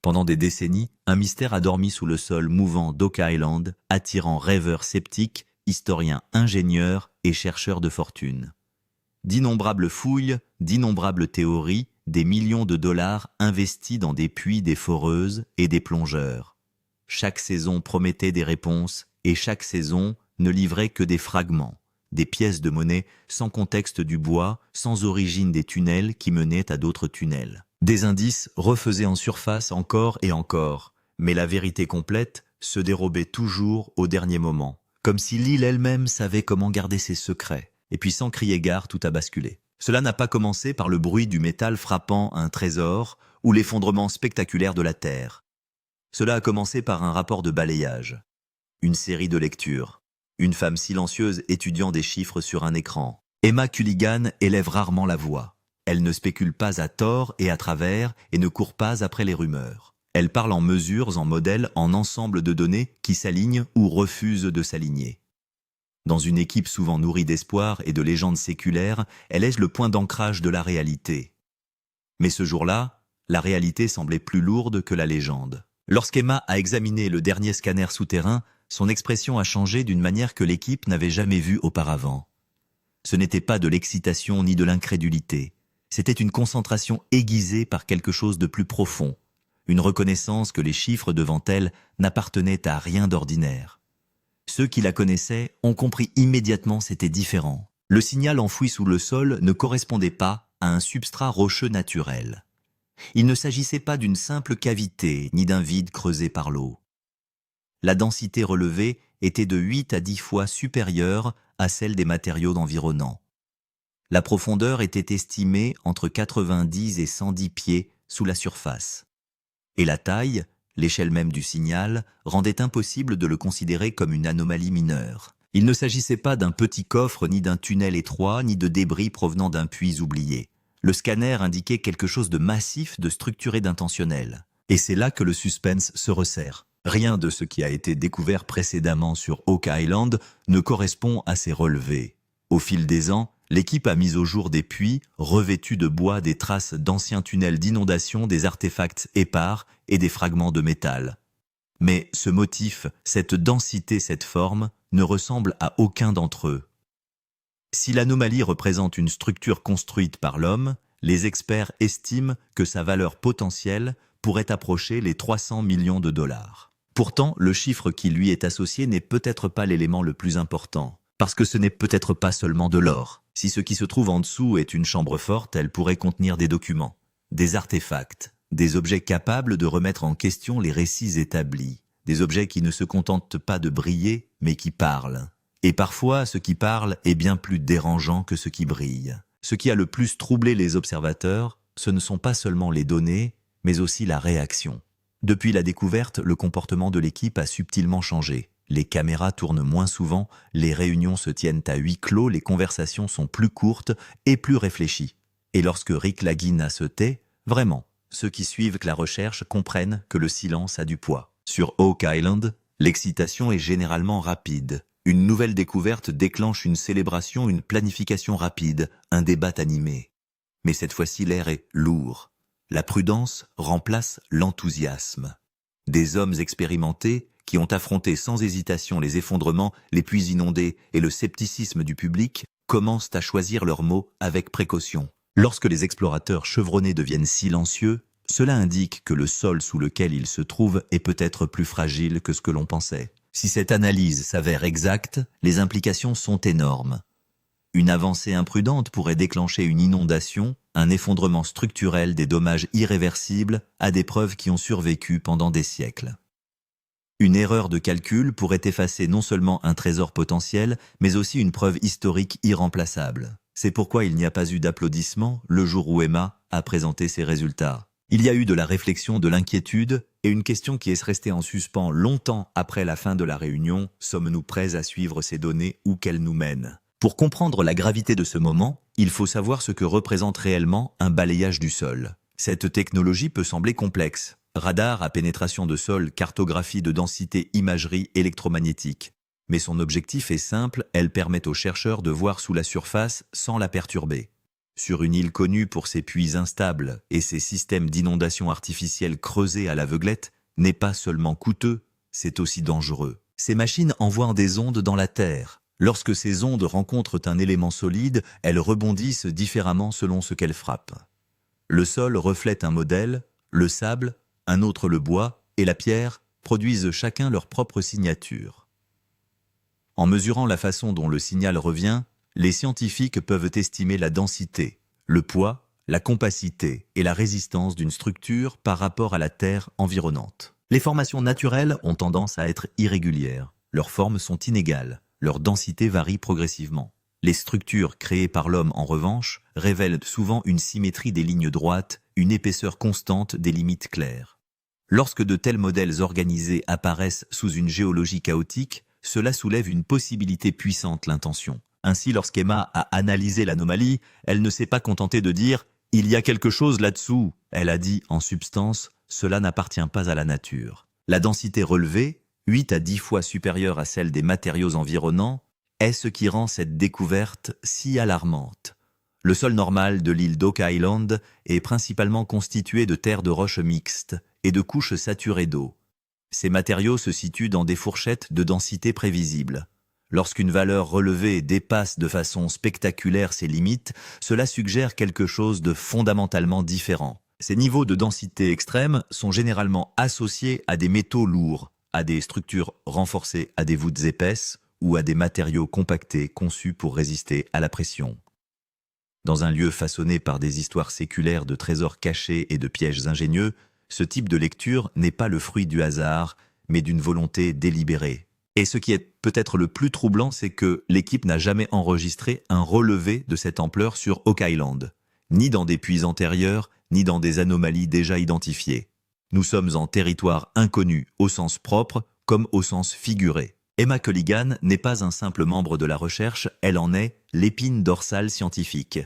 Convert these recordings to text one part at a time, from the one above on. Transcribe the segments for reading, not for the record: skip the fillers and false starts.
Pendant des décennies, un mystère a dormi sous le sol mouvant d'Oak Island, attirant rêveurs sceptiques, historiens ingénieurs et chercheurs de fortune. D'innombrables fouilles, d'innombrables théories, des millions de dollars investis dans des puits, des foreuses et des plongeurs. Chaque saison promettait des réponses et chaque saison ne livrait que des fragments, des pièces de monnaie sans contexte du bois, sans origine des tunnels qui menaient à d'autres tunnels. Des indices refaisaient en surface encore et encore, mais la vérité complète se dérobait toujours au dernier moment, comme si l'île elle-même savait comment garder ses secrets. Et puis sans crier gare, tout a basculé. Cela n'a pas commencé par le bruit du métal frappant un trésor ou l'effondrement spectaculaire de la Terre. Cela a commencé par un rapport de balayage, une série de lectures, une femme silencieuse étudiant des chiffres sur un écran. Emma Culligan élève rarement la voix. Elle ne spécule pas à tort et à travers et ne court pas après les rumeurs. Elle parle en mesures, en modèles, en ensemble de données qui s'alignent ou refusent de s'aligner. Dans une équipe souvent nourrie d'espoir et de légendes séculaires, elle est le point d'ancrage de la réalité. Mais ce jour-là, la réalité semblait plus lourde que la légende. Lorsqu'Emma a examiné le dernier scanner souterrain, son expression a changé d'une manière que l'équipe n'avait jamais vue auparavant. Ce n'était pas de l'excitation ni de l'incrédulité. C'était une concentration aiguisée par quelque chose de plus profond, une reconnaissance que les chiffres devant elle n'appartenaient à rien d'ordinaire. Ceux qui la connaissaient ont compris immédiatement c'était différent. Le signal enfoui sous le sol ne correspondait pas à un substrat rocheux naturel. Il ne s'agissait pas d'une simple cavité ni d'un vide creusé par l'eau. La densité relevée était de 8 à 10 fois supérieure à celle des matériaux environnants. La profondeur était estimée entre 90 et 110 pieds sous la surface. Et la taille, l'échelle même du signal, rendait impossible de le considérer comme une anomalie mineure. Il ne s'agissait pas d'un petit coffre, ni d'un tunnel étroit, ni de débris provenant d'un puits oublié. Le scanner indiquait quelque chose de massif, de structuré, d'intentionnel. Et c'est là que le suspense se resserre. Rien de ce qui a été découvert précédemment sur Oak Island ne correspond à ces relevés. Au fil des ans, l'équipe a mis au jour des puits revêtus de bois, des traces d'anciens tunnels d'inondation, des artefacts épars et des fragments de métal. Mais ce motif, cette densité, cette forme, ne ressemble à aucun d'entre eux. Si l'anomalie représente une structure construite par l'homme, les experts estiment que sa valeur potentielle pourrait approcher les 300 millions de dollars. Pourtant, le chiffre qui lui est associé n'est peut-être pas l'élément le plus important, parce que ce n'est peut-être pas seulement de l'or. Si ce qui se trouve en dessous est une chambre forte, elle pourrait contenir des documents, des artefacts, des objets capables de remettre en question les récits établis, des objets qui ne se contentent pas de briller, mais qui parlent. Et parfois, ce qui parle est bien plus dérangeant que ce qui brille. Ce qui a le plus troublé les observateurs, ce ne sont pas seulement les données, mais aussi la réaction. Depuis la découverte, le comportement de l'équipe a subtilement changé. Les caméras tournent moins souvent, les réunions se tiennent à huis clos, les conversations sont plus courtes et plus réfléchies. Et lorsque Rick Lagina se tait, vraiment, ceux qui suivent la recherche comprennent que le silence a du poids. Sur Oak Island, l'excitation est généralement rapide. Une nouvelle découverte déclenche une célébration, une planification rapide, un débat animé. Mais cette fois-ci, l'air est lourd. La prudence remplace l'enthousiasme. Des hommes expérimentés qui ont affronté sans hésitation les effondrements, les puits inondés et le scepticisme du public commencent à choisir leurs mots avec précaution. Lorsque les explorateurs chevronnés deviennent silencieux, cela indique que le sol sous lequel ils se trouvent est peut-être plus fragile que ce que l'on pensait. Si cette analyse s'avère exacte, les implications sont énormes. Une avancée imprudente pourrait déclencher une inondation, un effondrement structurel, des dommages irréversibles à des preuves qui ont survécu pendant des siècles. Une erreur de calcul pourrait effacer non seulement un trésor potentiel, mais aussi une preuve historique irremplaçable. C'est pourquoi il n'y a pas eu d'applaudissements le jour où Emma a présenté ses résultats. Il y a eu de la réflexion, de l'inquiétude et une question qui est restée en suspens longtemps après la fin de la réunion. Sommes-nous prêts à suivre ces données où qu'elles nous mènent ? Pour comprendre la gravité de ce moment, il faut savoir ce que représente réellement un balayage du sol. Cette technologie peut sembler complexe. Radar à pénétration de sol, cartographie de densité, imagerie électromagnétique. Mais son objectif est simple, elle permet aux chercheurs de voir sous la surface sans la perturber. Sur une île connue pour ses puits instables et ses systèmes d'inondation artificielle creusés à l'aveuglette, n'est pas seulement coûteux, c'est aussi dangereux. Ces machines envoient des ondes dans la terre. Lorsque ces ondes rencontrent un élément solide, elles rebondissent différemment selon ce qu'elles frappent. Le sol reflète un modèle, le sable, un autre le bois et la pierre produisent chacun leur propre signature. En mesurant la façon dont le signal revient, les scientifiques peuvent estimer la densité, le poids, la compacité et la résistance d'une structure par rapport à la terre environnante. Les formations naturelles ont tendance à être irrégulières. Leurs formes sont inégales, leur densité varie progressivement. Les structures créées par l'homme, en revanche, révèlent souvent une symétrie des lignes droites, une épaisseur constante des limites claires. Lorsque de tels modèles organisés apparaissent sous une géologie chaotique, cela soulève une possibilité puissante, l'intention. Ainsi, lorsqu'Emma a analysé l'anomalie, elle ne s'est pas contentée de dire « il y a quelque chose là-dessous ». Elle a dit, en substance, « cela n'appartient pas à la nature ». La densité relevée, 8 à 10 fois supérieure à celle des matériaux environnants, est ce qui rend cette découverte si alarmante. Le sol normal de l'île d'Oak Island est principalement constitué de terres de roches mixtes et de couches saturées d'eau. Ces matériaux se situent dans des fourchettes de densité prévisibles. Lorsqu'une valeur relevée dépasse de façon spectaculaire ses limites, cela suggère quelque chose de fondamentalement différent. Ces niveaux de densité extrême sont généralement associés à des métaux lourds, à des structures renforcées, à des voûtes épaisses ou à des matériaux compactés conçus pour résister à la pression. Dans un lieu façonné par des histoires séculaires de trésors cachés et de pièges ingénieux, ce type de lecture n'est pas le fruit du hasard, mais d'une volonté délibérée. Et ce qui est peut-être le plus troublant, c'est que l'équipe n'a jamais enregistré un relevé de cette ampleur sur Oak Island, ni dans des puits antérieurs, ni dans des anomalies déjà identifiées. Nous sommes en territoire inconnu au sens propre comme au sens figuré. Emma Culligan n'est pas un simple membre de la recherche, elle en est l'épine dorsale scientifique.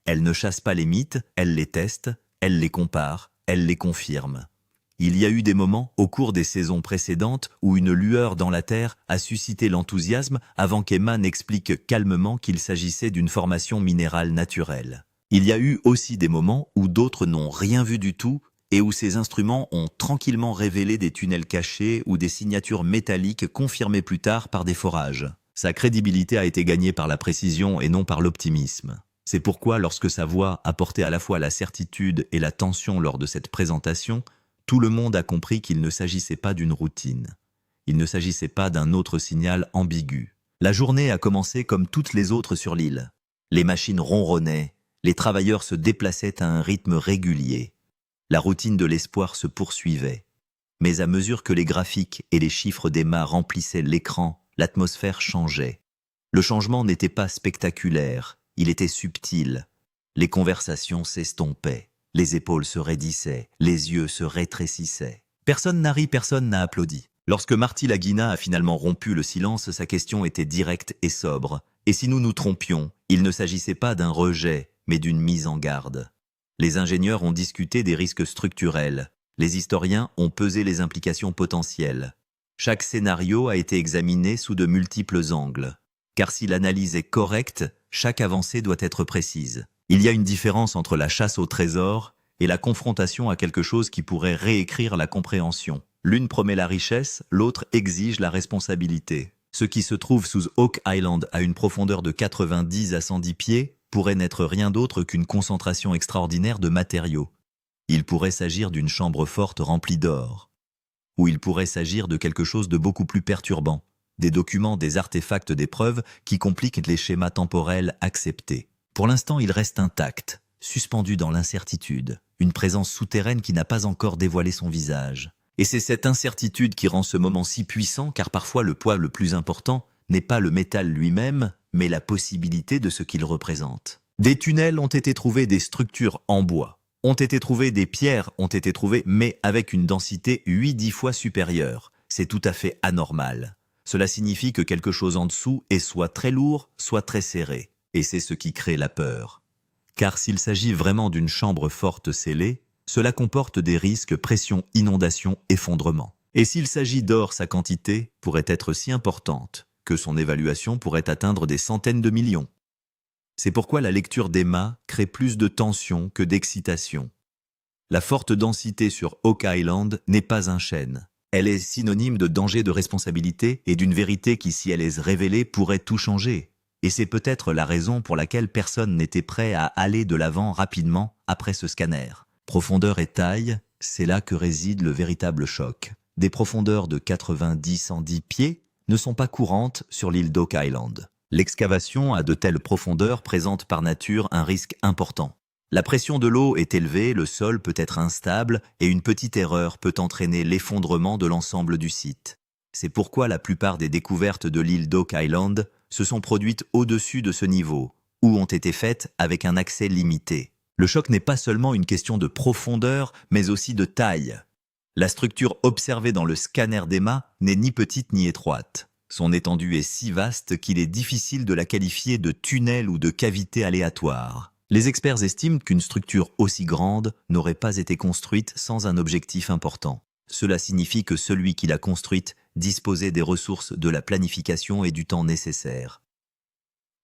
Elle ne chasse pas les mythes, elle les teste, elle les compare, elle les confirme. Il y a eu des moments, au cours des saisons précédentes, où une lueur dans la terre a suscité l'enthousiasme avant qu'Emma n'explique calmement qu'il s'agissait d'une formation minérale naturelle. Il y a eu aussi des moments où d'autres n'ont rien vu du tout et où ces instruments ont tranquillement révélé des tunnels cachés ou des signatures métalliques confirmées plus tard par des forages. Sa crédibilité a été gagnée par la précision et non par l'optimisme. C'est pourquoi, lorsque sa voix apportait à la fois la certitude et la tension lors de cette présentation, tout le monde a compris qu'il ne s'agissait pas d'une routine. Il ne s'agissait pas d'un autre signal ambigu. La journée a commencé comme toutes les autres sur l'île. Les machines ronronnaient, les travailleurs se déplaçaient à un rythme régulier. La routine de l'espoir se poursuivait. Mais à mesure que les graphiques et les chiffres d'Emma remplissaient l'écran, l'atmosphère changeait. Le changement n'était pas spectaculaire, il était subtil. Les conversations s'estompaient. Les épaules se raidissaient, les yeux se rétrécissaient. Personne n'a ri, personne n'a applaudi. Lorsque Marty Lagina a finalement rompu le silence, sa question était directe et sobre. Et si nous nous trompions, il ne s'agissait pas d'un rejet, mais d'une mise en garde. Les ingénieurs ont discuté des risques structurels. Les historiens ont pesé les implications potentielles. Chaque scénario a été examiné sous de multiples angles. Car si l'analyse est correcte, chaque avancée doit être précise. Il y a une différence entre la chasse au trésor et la confrontation à quelque chose qui pourrait réécrire la compréhension. L'une promet la richesse, l'autre exige la responsabilité. Ce qui se trouve sous Oak Island à une profondeur de 90 à 110 pieds pourrait n'être rien d'autre qu'une concentration extraordinaire de matériaux. Il pourrait s'agir d'une chambre forte remplie d'or. Ou il pourrait s'agir de quelque chose de beaucoup plus perturbant, des documents, des artefacts, des preuves qui compliquent les schémas temporels acceptés. Pour l'instant, il reste intact, suspendu dans l'incertitude, une présence souterraine qui n'a pas encore dévoilé son visage. Et c'est cette incertitude qui rend ce moment si puissant, car parfois le poids le plus important n'est pas le métal lui-même, mais la possibilité de ce qu'il représente. Des tunnels ont été trouvés, des structures en bois, ont été trouvées, des pierres ont été trouvées, mais avec une densité 8-10 fois supérieure. C'est tout à fait anormal. Cela signifie que quelque chose en dessous est soit très lourd, soit très serré. Et c'est ce qui crée la peur. Car s'il s'agit vraiment d'une chambre forte scellée, cela comporte des risques pression, inondation, effondrement. Et s'il s'agit d'or, sa quantité pourrait être si importante que son évaluation pourrait atteindre des centaines de millions. C'est pourquoi la lecture d'Emma crée plus de tension que d'excitation. La forte densité sur Oak Island n'est pas un chêne. Elle est synonyme de danger de responsabilité et d'une vérité qui, si elle est révélée, pourrait tout changer. Et c'est peut-être la raison pour laquelle personne n'était prêt à aller de l'avant rapidement après ce scanner. Profondeur et taille, c'est là que réside le véritable choc. Des profondeurs de 90-110 pieds ne sont pas courantes sur l'île d'Oak Island. L'excavation à de telles profondeurs présente par nature un risque important. La pression de l'eau est élevée, le sol peut être instable et une petite erreur peut entraîner l'effondrement de l'ensemble du site. C'est pourquoi la plupart des découvertes de l'île d'Oak Island se sont produites au-dessus de ce niveau, ou ont été faites avec un accès limité. Le choc n'est pas seulement une question de profondeur, mais aussi de taille. La structure observée dans le scanner d'Emma n'est ni petite ni étroite. Son étendue est si vaste qu'il est difficile de la qualifier de tunnel ou de cavité aléatoire. Les experts estiment qu'une structure aussi grande n'aurait pas été construite sans un objectif important. Cela signifie que celui qui l'a construite disposait des ressources de la planification et du temps nécessaires.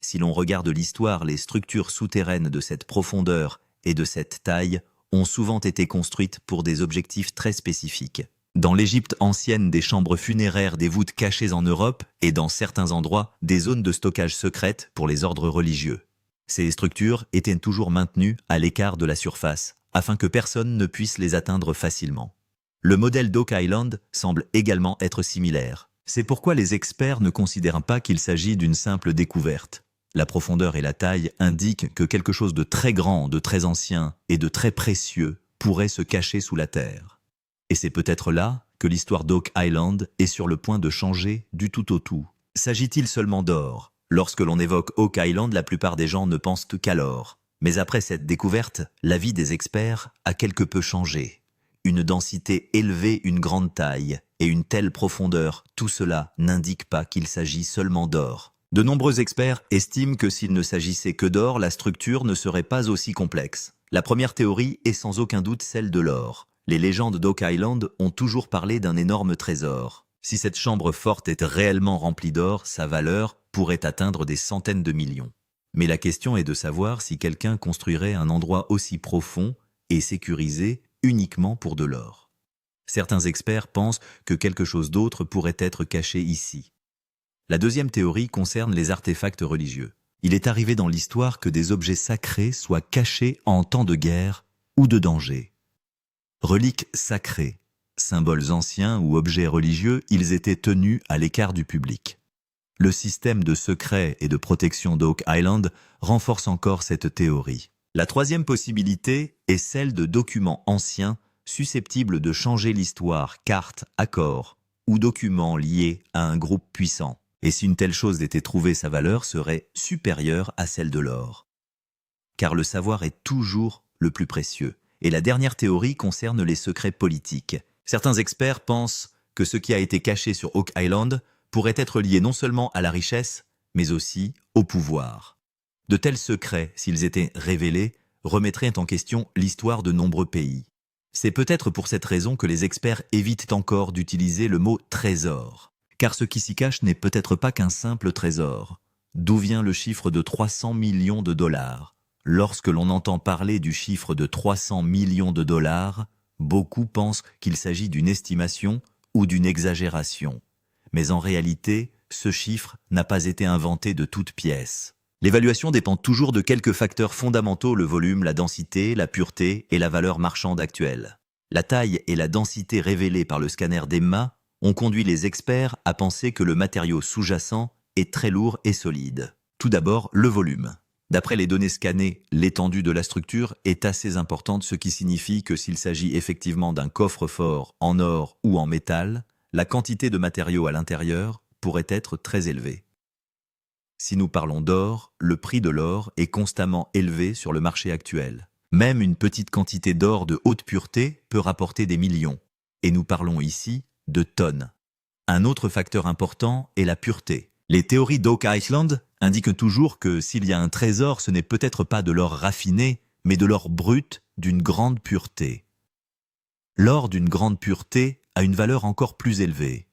Si l'on regarde l'histoire, les structures souterraines de cette profondeur et de cette taille ont souvent été construites pour des objectifs très spécifiques. Dans l'Égypte ancienne, des chambres funéraires, des voûtes cachées en Europe et dans certains endroits, des zones de stockage secrètes pour les ordres religieux. Ces structures étaient toujours maintenues à l'écart de la surface, afin que personne ne puisse les atteindre facilement. Le modèle d'Oak Island semble également être similaire. C'est pourquoi les experts ne considèrent pas qu'il s'agit d'une simple découverte. La profondeur et la taille indiquent que quelque chose de très grand, de très ancien et de très précieux pourrait se cacher sous la terre. Et c'est peut-être là que l'histoire d'Oak Island est sur le point de changer du tout au tout. S'agit-il seulement d'or ? Lorsque l'on évoque Oak Island, la plupart des gens ne pensent qu'à l'or. Mais après cette découverte, l'avis des experts a quelque peu changé. Une densité élevée, une grande taille et une telle profondeur, tout cela n'indique pas qu'il s'agit seulement d'or. De nombreux experts estiment que s'il ne s'agissait que d'or, la structure ne serait pas aussi complexe. La première théorie est sans aucun doute celle de l'or. Les légendes d'Oak Island ont toujours parlé d'un énorme trésor. Si cette chambre forte est réellement remplie d'or, sa valeur pourrait atteindre des centaines de millions. Mais la question est de savoir si quelqu'un construirait un endroit aussi profond et sécurisé uniquement pour de l'or. Certains experts pensent que quelque chose d'autre pourrait être caché ici. La deuxième théorie concerne les artefacts religieux. Il est arrivé dans l'histoire que des objets sacrés soient cachés en temps de guerre ou de danger. Reliques sacrées, symboles anciens ou objets religieux, ils étaient tenus à l'écart du public. Le système de secret et de protection d'Oak Island renforce encore cette théorie. La troisième possibilité est celle de documents anciens susceptibles de changer l'histoire, cartes, accords ou documents liés à un groupe puissant. Et si une telle chose était trouvée, sa valeur serait supérieure à celle de l'or. Car le savoir est toujours le plus précieux. Et la dernière théorie concerne les secrets politiques. Certains experts pensent que ce qui a été caché sur Oak Island pourrait être lié non seulement à la richesse, mais aussi au pouvoir. De tels secrets, s'ils étaient révélés, remettraient en question l'histoire de nombreux pays. C'est peut-être pour cette raison que les experts évitent encore d'utiliser le mot « trésor », car ce qui s'y cache n'est peut-être pas qu'un simple trésor. D'où vient le chiffre de 300 millions de dollars ? Lorsque l'on entend parler du chiffre de 300 millions de dollars, beaucoup pensent qu'il s'agit d'une estimation ou d'une exagération. Mais en réalité, ce chiffre n'a pas été inventé de toutes pièces. L'évaluation dépend toujours de quelques facteurs fondamentaux, le volume, la densité, la pureté et la valeur marchande actuelle. La taille et la densité révélées par le scanner d'Emma ont conduit les experts à penser que le matériau sous-jacent est très lourd et solide. Tout d'abord, le volume. D'après les données scannées, l'étendue de la structure est assez importante, ce qui signifie que s'il s'agit effectivement d'un coffre-fort en or ou en métal, la quantité de matériaux à l'intérieur pourrait être très élevée. Si nous parlons d'or, le prix de l'or est constamment élevé sur le marché actuel. Même une petite quantité d'or de haute pureté peut rapporter des millions. Et nous parlons ici de tonnes. Un autre facteur important est la pureté. Les théories d'Oak Island indiquent toujours que s'il y a un trésor, ce n'est peut-être pas de l'or raffiné, mais de l'or brut d'une grande pureté. L'or d'une grande pureté a une valeur encore plus élevée.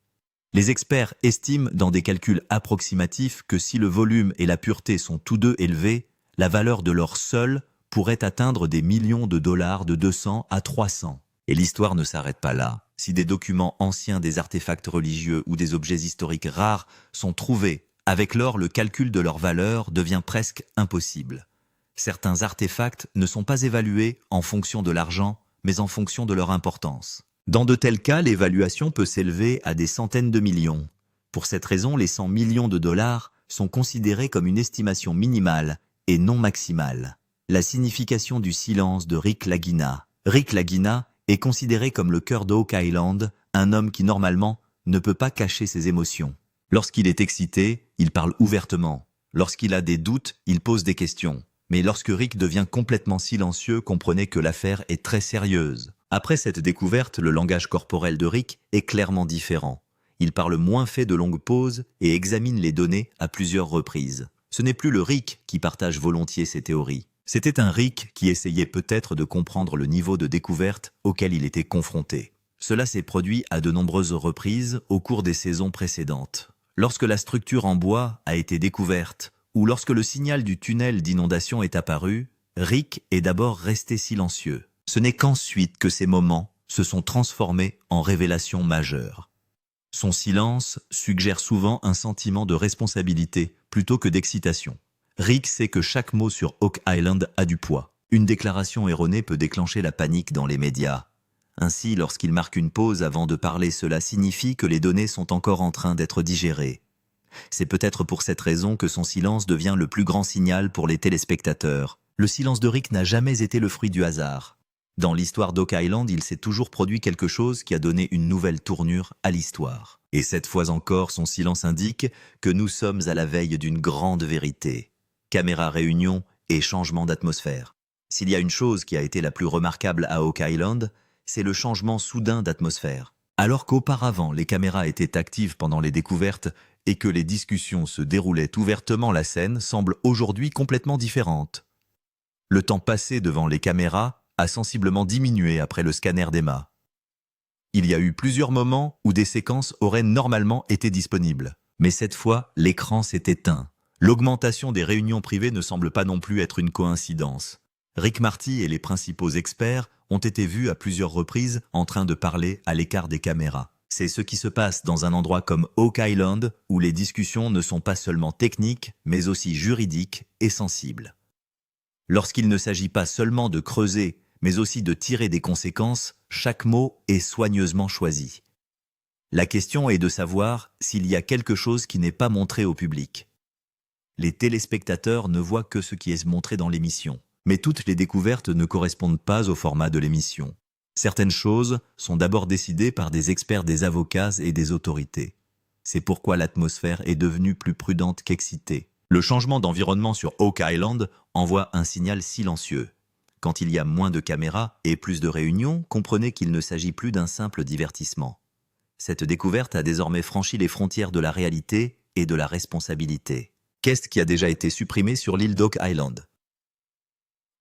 Les experts estiment dans des calculs approximatifs que si le volume et la pureté sont tous deux élevés, la valeur de l'or seul pourrait atteindre des millions de dollars de 200 à 300. Et l'histoire ne s'arrête pas là. Si des documents anciens, des artefacts religieux ou des objets historiques rares sont trouvés, avec l'or, le calcul de leur valeur devient presque impossible. Certains artefacts ne sont pas évalués en fonction de l'argent, mais en fonction de leur importance. Dans de tels cas, l'évaluation peut s'élever à des centaines de millions. Pour cette raison, les 100 millions de dollars sont considérés comme une estimation minimale et non maximale. La signification du silence de Rick Lagina. Rick Lagina est considéré comme le cœur d'Oak Island, un homme qui normalement ne peut pas cacher ses émotions. Lorsqu'il est excité, il parle ouvertement. Lorsqu'il a des doutes, il pose des questions. Mais lorsque Rick devient complètement silencieux, comprenez que l'affaire est très sérieuse. Après cette découverte, le langage corporel de Rick est clairement différent. Il parle moins, fait de longues pauses et examine les données à plusieurs reprises. Ce n'est plus le Rick qui partage volontiers ses théories. C'était un Rick qui essayait peut-être de comprendre le niveau de découverte auquel il était confronté. Cela s'est produit à de nombreuses reprises au cours des saisons précédentes. Lorsque la structure en bois a été découverte, ou lorsque le signal du tunnel d'inondation est apparu, Rick est d'abord resté silencieux. Ce n'est qu'ensuite que ces moments se sont transformés en révélations majeures. Son silence suggère souvent un sentiment de responsabilité plutôt que d'excitation. Rick sait que chaque mot sur Oak Island a du poids. Une déclaration erronée peut déclencher la panique dans les médias. Ainsi, lorsqu'il marque une pause avant de parler, cela signifie que les données sont encore en train d'être digérées. C'est peut-être pour cette raison que son silence devient le plus grand signal pour les téléspectateurs. Le silence de Rick n'a jamais été le fruit du hasard. Dans l'histoire d'Oak Island, il s'est toujours produit quelque chose qui a donné une nouvelle tournure à l'histoire. Et cette fois encore, son silence indique que nous sommes à la veille d'une grande vérité. Caméra réunion et changement d'atmosphère. S'il y a une chose qui a été la plus remarquable à Oak Island, c'est le changement soudain d'atmosphère. Alors qu'auparavant les caméras étaient actives pendant les découvertes et que les discussions se déroulaient ouvertement, la scène semble aujourd'hui complètement différente. Le temps passé devant les caméras a sensiblement diminué après le scanner d'Emma. Il y a eu plusieurs moments où des séquences auraient normalement été disponibles. Mais cette fois, l'écran s'est éteint. L'augmentation des réunions privées ne semble pas non plus être une coïncidence. Rick Marty et les principaux experts ont été vus à plusieurs reprises en train de parler à l'écart des caméras. C'est ce qui se passe dans un endroit comme Oak Island où les discussions ne sont pas seulement techniques, mais aussi juridiques et sensibles. Lorsqu'il ne s'agit pas seulement de creuser, mais aussi de tirer des conséquences, chaque mot est soigneusement choisi. La question est de savoir s'il y a quelque chose qui n'est pas montré au public. Les téléspectateurs ne voient que ce qui est montré dans l'émission. Mais toutes les découvertes ne correspondent pas au format de l'émission. Certaines choses sont d'abord décidées par des experts, des avocats et des autorités. C'est pourquoi l'atmosphère est devenue plus prudente qu'excitée. Le changement d'environnement sur Oak Island envoie un signal silencieux. Quand il y a moins de caméras et plus de réunions, comprenez qu'il ne s'agit plus d'un simple divertissement. Cette découverte a désormais franchi les frontières de la réalité et de la responsabilité. Qu'est-ce qui a déjà été supprimé sur l'île d'Oak Island ?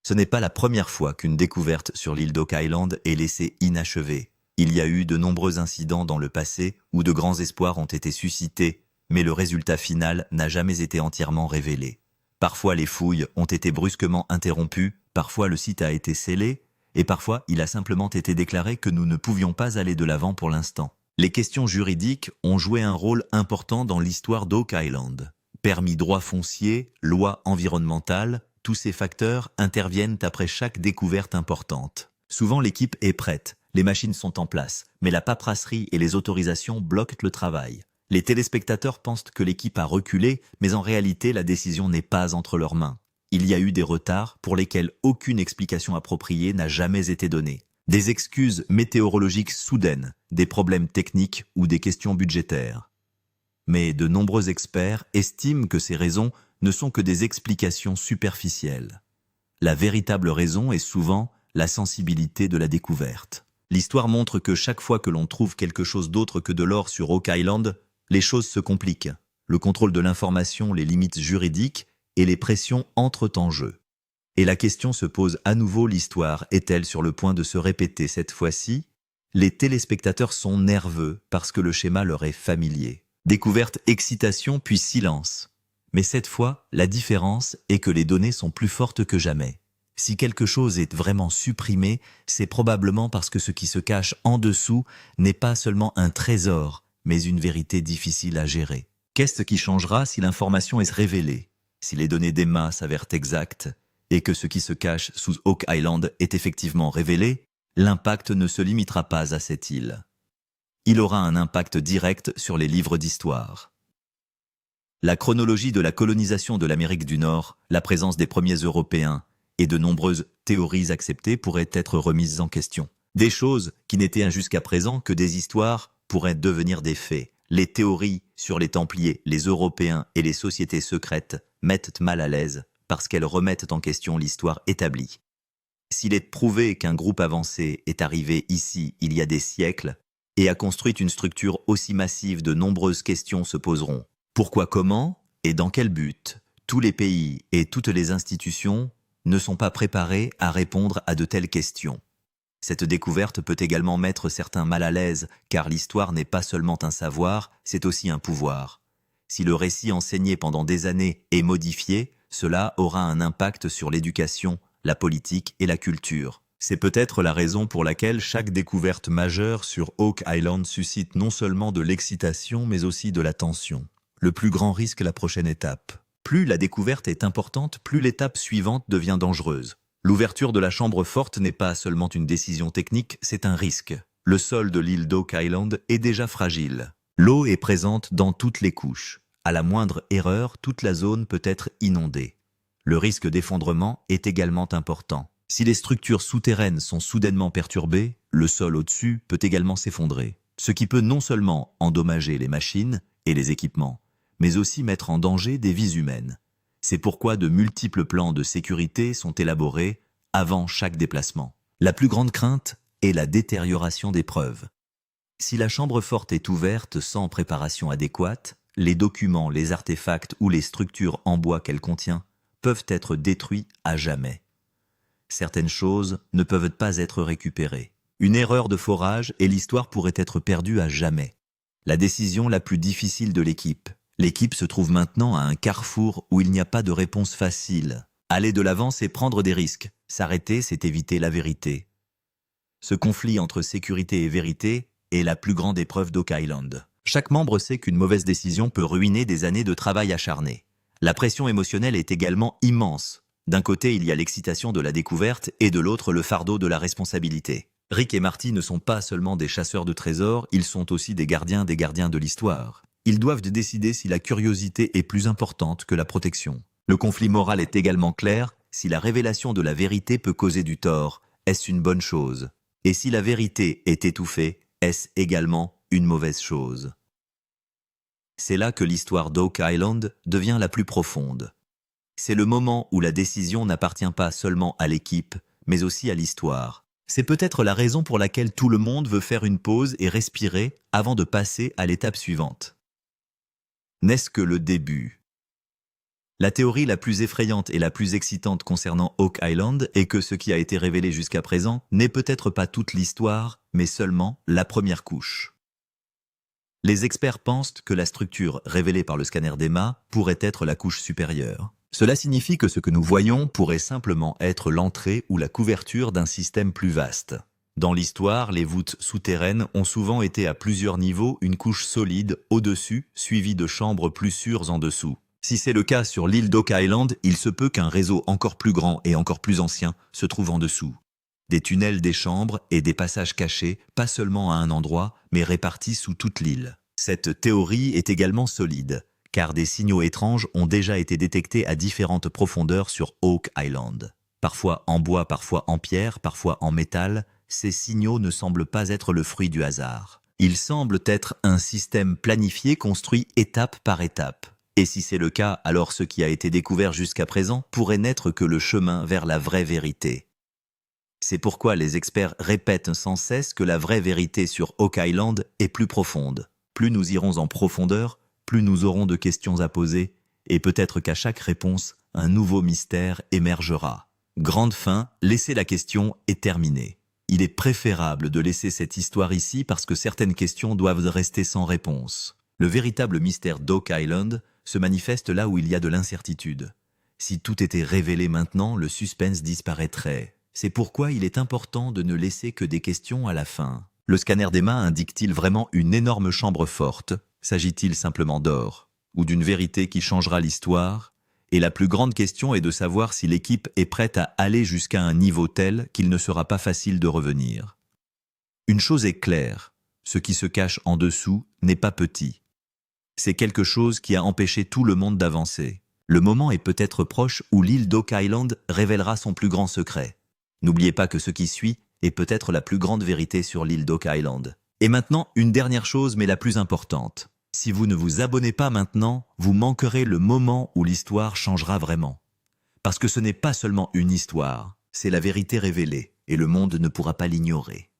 Ce n'est pas la première fois qu'une découverte sur l'île d'Oak Island est laissée inachevée. Il y a eu de nombreux incidents dans le passé où de grands espoirs ont été suscités, mais le résultat final n'a jamais été entièrement révélé. Parfois les fouilles ont été brusquement interrompues, parfois le site a été scellé, et parfois il a simplement été déclaré que nous ne pouvions pas aller de l'avant pour l'instant. Les questions juridiques ont joué un rôle important dans l'histoire d'Oak Island. Permis droit foncier, loi environnementale, tous ces facteurs interviennent après chaque découverte importante. Souvent l'équipe est prête, les machines sont en place, mais la paperasserie et les autorisations bloquent le travail. Les téléspectateurs pensent que l'équipe a reculé, mais en réalité la décision n'est pas entre leurs mains. Il y a eu des retards pour lesquels aucune explication appropriée n'a jamais été donnée. Des excuses météorologiques soudaines, des problèmes techniques ou des questions budgétaires. Mais de nombreux experts estiment que ces raisons ne sont que des explications superficielles. La véritable raison est souvent la sensibilité de la découverte. L'histoire montre que chaque fois que l'on trouve quelque chose d'autre que de l'or sur Oak Island, les choses se compliquent. Le contrôle de l'information, les limites juridiques et les pressions entrent en jeu. Et la question se pose à nouveau, l'histoire est-elle sur le point de se répéter cette fois-ci ? Les téléspectateurs sont nerveux parce que le schéma leur est familier. Découverte, excitation, puis silence. Mais cette fois, la différence est que les données sont plus fortes que jamais. Si quelque chose est vraiment supprimé, c'est probablement parce que ce qui se cache en dessous n'est pas seulement un trésor, mais une vérité difficile à gérer. Qu'est-ce qui changera si l'information est révélée, si les données d'Emma s'avèrent exactes, et que ce qui se cache sous Oak Island est effectivement révélé? L'impact ne se limitera pas à cette île. Il aura un impact direct sur les livres d'histoire. La chronologie de la colonisation de l'Amérique du Nord, la présence des premiers Européens et de nombreuses théories acceptées pourraient être remises en question. Des choses qui n'étaient jusqu'à présent que des histoires pourraient devenir des faits. Les théories sur les Templiers, les Européens et les sociétés secrètes mettent mal à l'aise parce qu'elles remettent en question l'histoire établie. S'il est prouvé qu'un groupe avancé est arrivé ici il y a des siècles et a construit une structure aussi massive, de nombreuses questions se poseront. Pourquoi, comment et dans quel but? Tous les pays et toutes les institutions ne sont pas préparés à répondre à de telles questions. Cette découverte peut également mettre certains mal à l'aise, car l'histoire n'est pas seulement un savoir, c'est aussi un pouvoir. Si le récit enseigné pendant des années est modifié, cela aura un impact sur l'éducation, la politique et la culture. C'est peut-être la raison pour laquelle chaque découverte majeure sur Oak Island suscite non seulement de l'excitation, mais aussi de la tension. Le plus grand risque, la prochaine étape. Plus la découverte est importante, plus l'étape suivante devient dangereuse. L'ouverture de la chambre forte n'est pas seulement une décision technique, c'est un risque. Le sol de l'île d'Oak Island est déjà fragile. L'eau est présente dans toutes les couches. À la moindre erreur, toute la zone peut être inondée. Le risque d'effondrement est également important. Si les structures souterraines sont soudainement perturbées, le sol au-dessus peut également s'effondrer, ce qui peut non seulement endommager les machines et les équipements, mais aussi mettre en danger des vies humaines. C'est pourquoi de multiples plans de sécurité sont élaborés avant chaque déplacement. La plus grande crainte est la détérioration des preuves. Si la chambre forte est ouverte sans préparation adéquate, les documents, les artefacts ou les structures en bois qu'elle contient peuvent être détruits à jamais. Certaines choses ne peuvent pas être récupérées. Une erreur de forage et l'histoire pourrait être perdue à jamais. La décision la plus difficile de l'équipe. L'équipe se trouve maintenant à un carrefour où il n'y a pas de réponse facile. Aller de l'avant, c'est prendre des risques. S'arrêter, c'est éviter la vérité. Ce conflit entre sécurité et vérité est la plus grande épreuve d'Oak Island. Chaque membre sait qu'une mauvaise décision peut ruiner des années de travail acharné. La pression émotionnelle est également immense. D'un côté, il y a l'excitation de la découverte et de l'autre, le fardeau de la responsabilité. Rick et Marty ne sont pas seulement des chasseurs de trésors, ils sont aussi des gardiens de l'histoire. Ils doivent décider si la curiosité est plus importante que la protection. Le conflit moral est également clair, si la révélation de la vérité peut causer du tort, est-ce une bonne chose? Et si la vérité est étouffée, est-ce également une mauvaise chose? C'est là que l'histoire d'Oak Island devient la plus profonde. C'est le moment où la décision n'appartient pas seulement à l'équipe, mais aussi à l'histoire. C'est peut-être la raison pour laquelle tout le monde veut faire une pause et respirer avant de passer à l'étape suivante. N'est-ce que le début? La théorie la plus effrayante et la plus excitante concernant Oak Island est que ce qui a été révélé jusqu'à présent n'est peut-être pas toute l'histoire, mais seulement la première couche. Les experts pensent que la structure révélée par le scanner d'Emma pourrait être la couche supérieure. Cela signifie que ce que nous voyons pourrait simplement être l'entrée ou la couverture d'un système plus vaste. Dans l'histoire, les voûtes souterraines ont souvent été à plusieurs niveaux une couche solide au-dessus, suivie de chambres plus sûres en dessous. Si c'est le cas sur l'île d'Oak Island, il se peut qu'un réseau encore plus grand et encore plus ancien se trouve en dessous. Des tunnels, des chambres et des passages cachés, pas seulement à un endroit, mais répartis sous toute l'île. Cette théorie est également solide, car des signaux étranges ont déjà été détectés à différentes profondeurs sur Oak Island. Parfois en bois, parfois en pierre, parfois en métal, ces signaux ne semblent pas être le fruit du hasard. Ils semblent être un système planifié construit étape par étape. Et si c'est le cas, alors ce qui a été découvert jusqu'à présent pourrait n'être que le chemin vers la vraie vérité. C'est pourquoi les experts répètent sans cesse que la vraie vérité sur Oak Island est plus profonde. Plus nous irons en profondeur, plus nous aurons de questions à poser, et peut-être qu'à chaque réponse, un nouveau mystère émergera. Grande fin, laisser la question est terminée. Il est préférable de laisser cette histoire ici parce que certaines questions doivent rester sans réponse. Le véritable mystère d'Oak Island se manifeste là où il y a de l'incertitude. Si tout était révélé maintenant, le suspense disparaîtrait. C'est pourquoi il est important de ne laisser que des questions à la fin. Le scanner d'Emma indique-t-il vraiment une énorme chambre forte? S'agit-il simplement d'or? Ou d'une vérité qui changera l'histoire? Et la plus grande question est de savoir si l'équipe est prête à aller jusqu'à un niveau tel qu'il ne sera pas facile de revenir. Une chose est claire, ce qui se cache en dessous n'est pas petit. C'est quelque chose qui a empêché tout le monde d'avancer. Le moment est peut-être proche où l'île d'Oak Island révélera son plus grand secret. N'oubliez pas que ce qui suit est peut-être la plus grande vérité sur l'île d'Oak Island. Et maintenant, une dernière chose, mais la plus importante. Si vous ne vous abonnez pas maintenant, vous manquerez le moment où l'histoire changera vraiment. Parce que ce n'est pas seulement une histoire, c'est la vérité révélée, et le monde ne pourra pas l'ignorer.